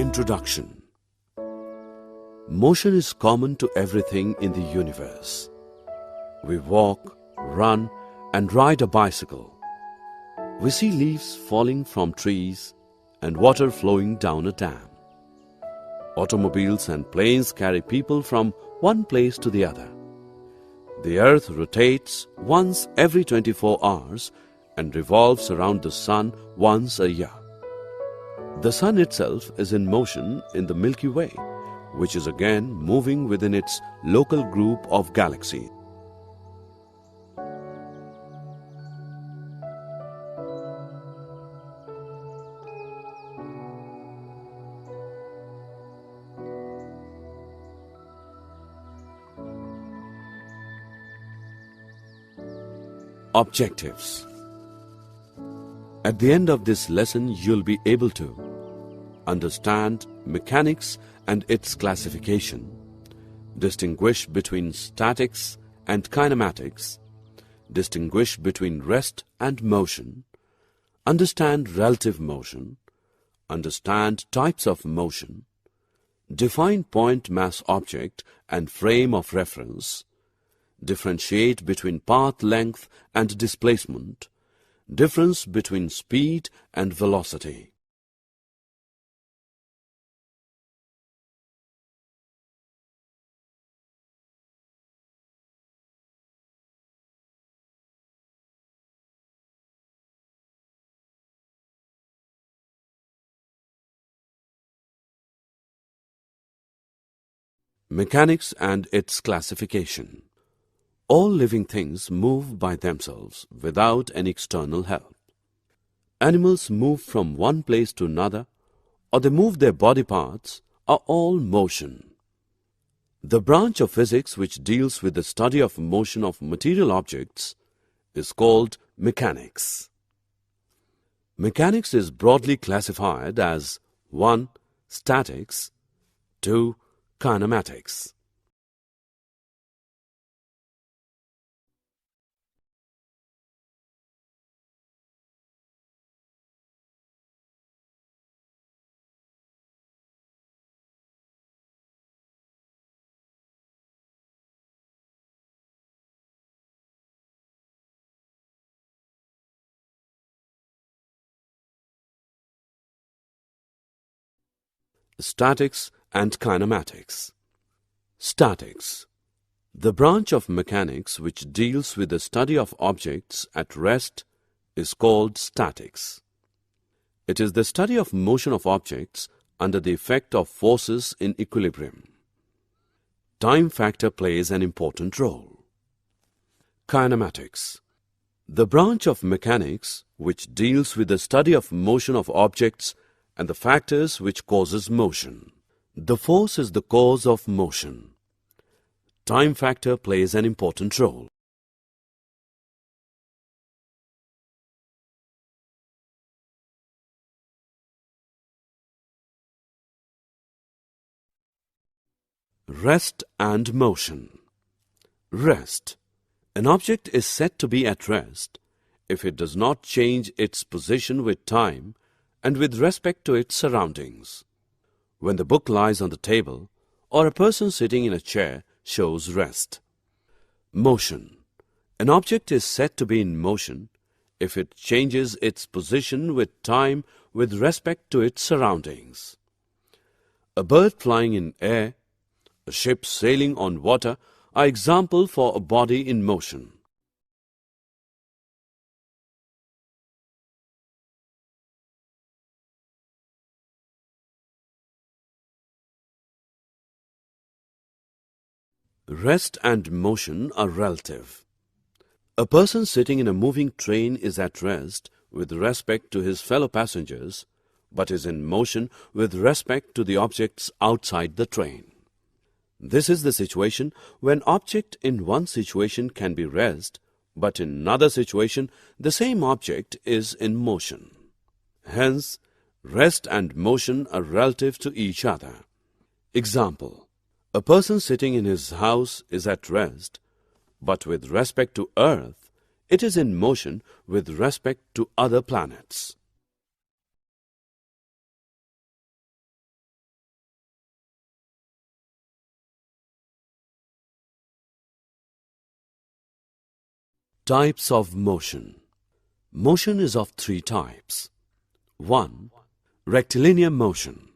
Introduction. Motion is common to everything in the universe. We walk, run, and ride a bicycle. We see leaves falling from trees and water flowing down a dam. Automobiles and planes carry people from one place to the other. The earth rotates once every 24 hours and revolves around the sun once a year. The sun itself is in motion in the Milky Way, which is again moving within its local group of galaxies. Objectives. At the end of this lesson, you'll be able to understand mechanics and its classification, distinguish between statics and kinematics, distinguish between rest and motion, understand relative motion, understand types of motion, define point mass object and frame of reference, differentiate between path length and displacement, difference between speed and velocity. Mechanics and its classification. All living things move by themselves without any external help. Animals move from one place to another, or they move their body parts, are all motion. The branch of physics which deals with the study of motion of material objects is called mechanics. Mechanics is broadly classified as 1. Statics, 2. Kinematics. Statics and kinematics. Statics. The branch of mechanics which deals with the study of objects at rest is called statics. It is the study of motion of objects under the effect of forces in equilibrium. Time factor plays an important role. Kinematics. The branch of mechanics which deals with the study of motion of objects and the factors which causes motion. The force is the cause of motion. Time factor plays an important role. Rest and motion. Rest. An object is said to be at rest if it does not change its position with time and with respect to its surroundings. When the book lies on the table or a person sitting in a chair shows rest. Motion. An object is said to be in motion if it changes its position with time with respect to its surroundings. A bird flying in air, a ship sailing on water are examples for a body in motion. Rest and motion are relative. A person sitting in a moving train is at rest with respect to his fellow passengers, but is in motion with respect to the objects outside the train. This is the situation when object in one situation can be rest, but in another situation the same object is in motion. Hence, rest and motion are relative to each other. Example. A person sitting in his house is at rest, but with respect to Earth, it is in motion with respect to other planets. Types of motion. Motion is of three types. 1. Rectilinear motion.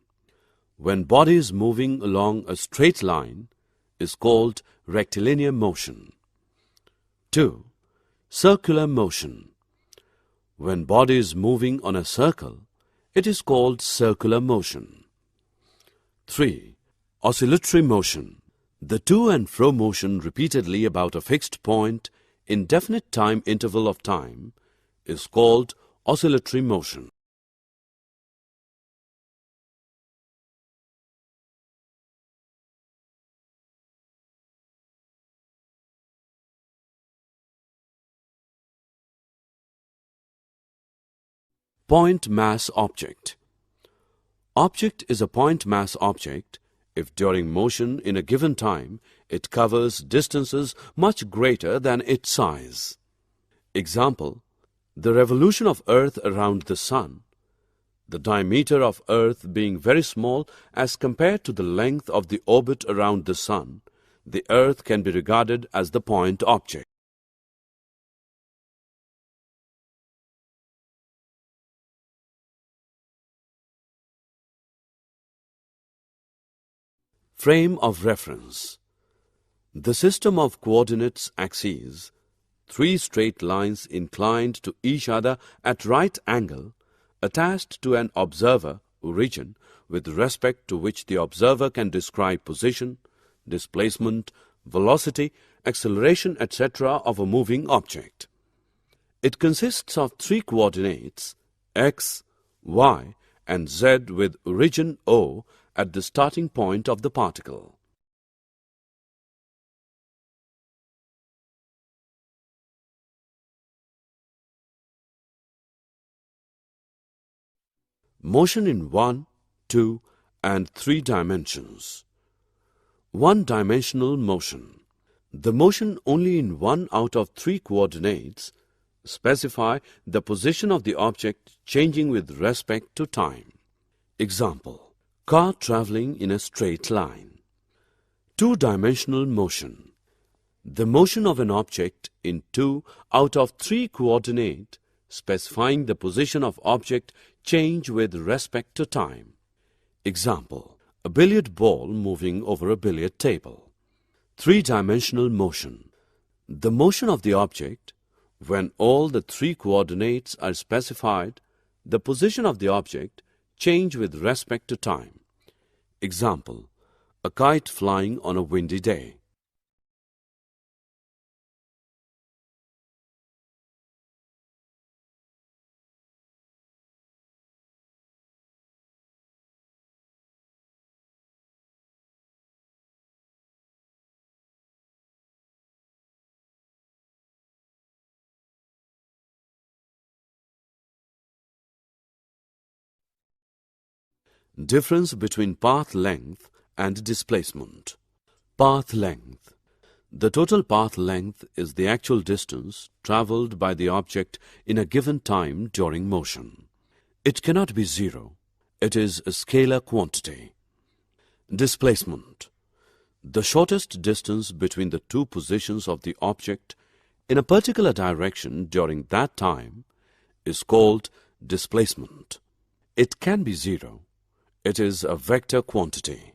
When body is moving along a straight line is called rectilinear motion. 2. Circular motion. When body is moving on a circle, it is called circular motion. 3. Oscillatory motion. The to and fro motion repeatedly about a fixed point in definite time interval of time is called oscillatory motion. Point mass object. Object is a point mass object if during motion in a given time it covers distances much greater than its size. Example, the revolution of Earth around the Sun, the diameter of Earth being very small as compared to the length of the orbit around the Sun, the Earth can be regarded as the point object. Frame of reference. The system of coordinates axes, three straight lines inclined to each other at right angle, attached to an observer origin with respect to which the observer can describe position, displacement, velocity, acceleration, etc. of a moving object. It consists of three coordinates x, y, and z with origin O at the starting point of the particle. Motion in 1, 2, and 3 dimensions. One-dimensional motion. The motion only in one out of three coordinates specify the position of the object changing with respect to time. Example, car traveling in a straight line. Two-dimensional motion. The motion of an object in 2 out of 3 coordinate specifying the position of object change with respect to time. Example, a billiard ball moving over a billiard table. Three-dimensional motion. The motion of the object when all the 3 coordinates are specified, the position of the object change with respect to time. Example, a kite flying on a windy day. Difference between path length and displacement. Path length. The total path length is the actual distance travelled by the object in a given time during motion. It cannot be zero. It is a scalar quantity. Displacement. The shortest distance between the two positions of the object in a particular direction during that time is called displacement. It can be zero. It is a vector quantity.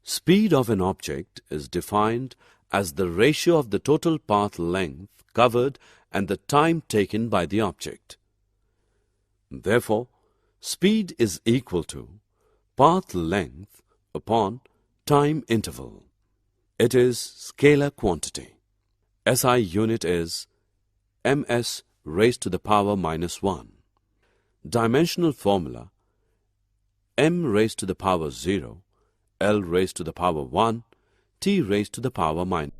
Speed of an object is defined as the ratio of the total path length covered and the time taken by the object. Therefore, speed is equal to path length upon time interval. It is scalar quantity. SI unit is ms raised to the power minus 1. Dimensional formula m raised to the power 0, L raised to the power 1, T raised to the power minus.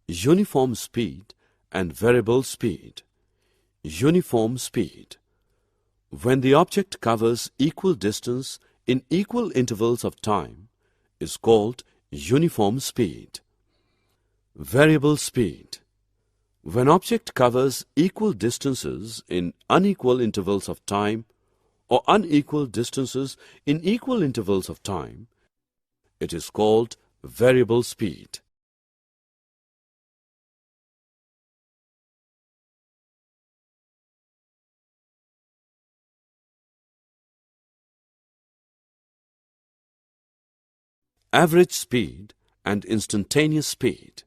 Uniform speed and variable speed. Uniform speed. when the object covers equal distance in equal intervals of time is called uniform speed. Variable speed. When object covers equal distances in unequal intervals of time or unequal distances in equal intervals of time, it is called variable speed. Average speed and instantaneous speed.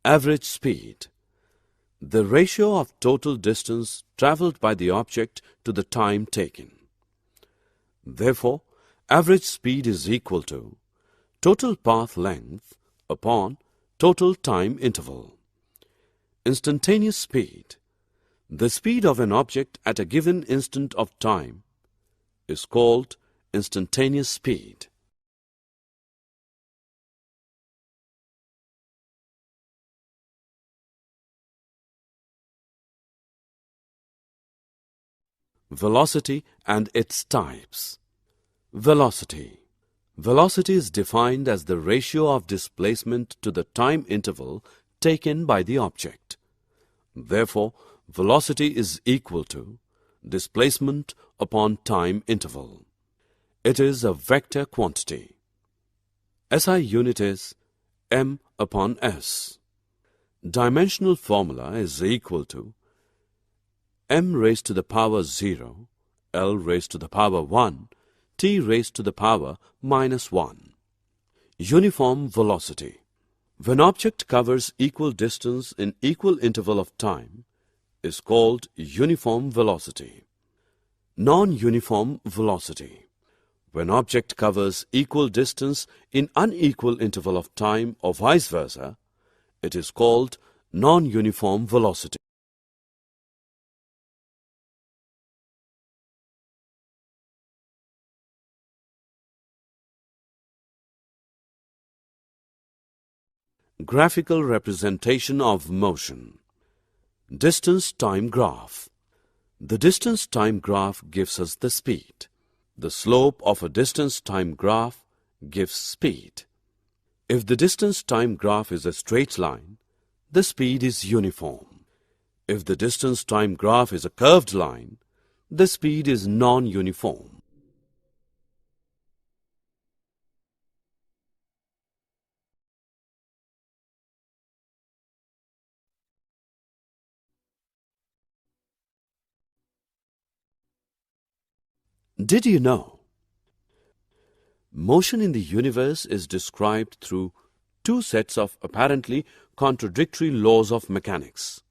Average speed. The ratio of total distance travelled by the object to the time taken. Therefore, average speed is equal to total path length upon total time interval. Instantaneous speed. The speed of an object at a given instant of time is called instantaneous speed. Velocity and its types. Velocity. Velocity is defined as the ratio of displacement to the time interval taken by the object. Therefore, velocity is equal to displacement upon time interval. It is a vector quantity. SI unit is m upon s. Dimensional formula is equal to m raised to the power 0, L raised to the power 1, T raised to the power minus 1. Uniform velocity. When object covers equal distance in equal interval of time is called uniform velocity. Non-uniform velocity. When object covers equal distance in unequal interval of time or vice versa, it is called non-uniform velocity. Graphical representation of motion. Distance-time graph. The distance-time graph gives us the speed. The slope of a distance-time graph gives speed. If the distance-time graph is a straight line, the speed is uniform. If the distance-time graph is a curved line, the speed is non-uniform. Did you know? Motion in the universe is described through two sets of apparently contradictory laws of mechanics.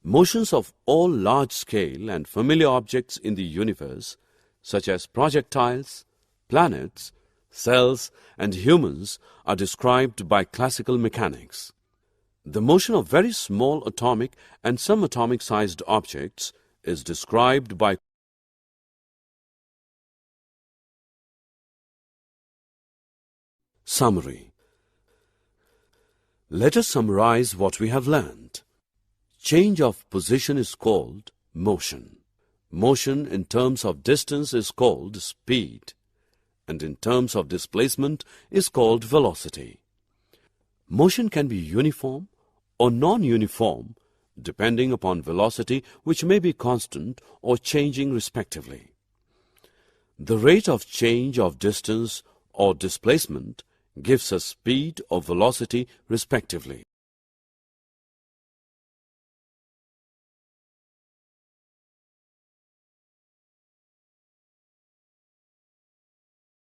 Motions of all large-scale and familiar objects in the universe, such as projectiles, planets, cells, and humans, are described by classical mechanics. The motion of very small atomic and subatomic-sized objects is described by Summary. Let us summarize what we have learned. Change of position is called motion. Motion in terms of distance is called speed, and in terms of displacement is called velocity. Motion can be uniform or non-uniform depending upon velocity, which may be constant or changing respectively. The rate of change of distance or displacement gives us speed or velocity respectively.